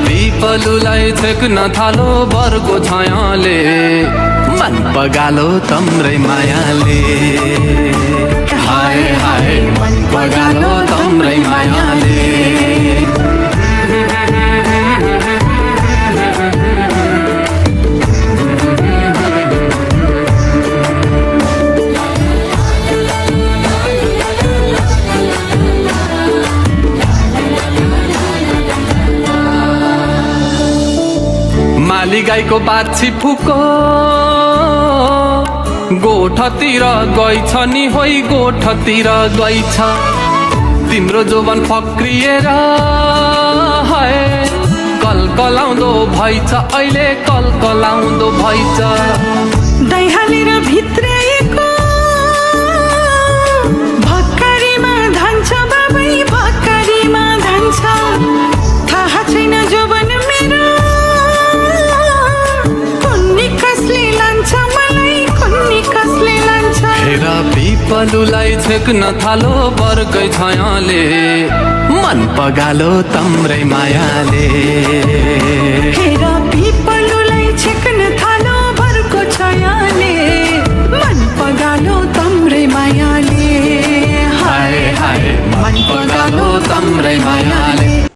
पिपलुलाई छेक्न थालो बरको छायाले मन पगालो तम्रै मायाले हाय हाय मन पगालो तम्रै मायाले माली गाईको बाछी फुको गोठतिर गइछ नि होइ गोठतिर गइछ तिम्रो जोवन फक्रिएर है कलकलाउँदो भइछ अहिले कलकलाउँदो भइछ दैहालेर भित्र्याएको भक्कारीमा धान्छ बाबै भक्कारीमा धान्छ थाहा छैन जोवन मेरो कुन्नी कसले लान्छ मलाई कुन्नी कसले लान्छ हेर पिपलुलाई छेक्न थालो बरकै छायाले मन पगालो तम्रै मायाले हेर पिपलुलाई छेक्न थालो बरको छायाले मन पगालो तम्रै मायाले हाय हाय मन पगालो तम्रै माया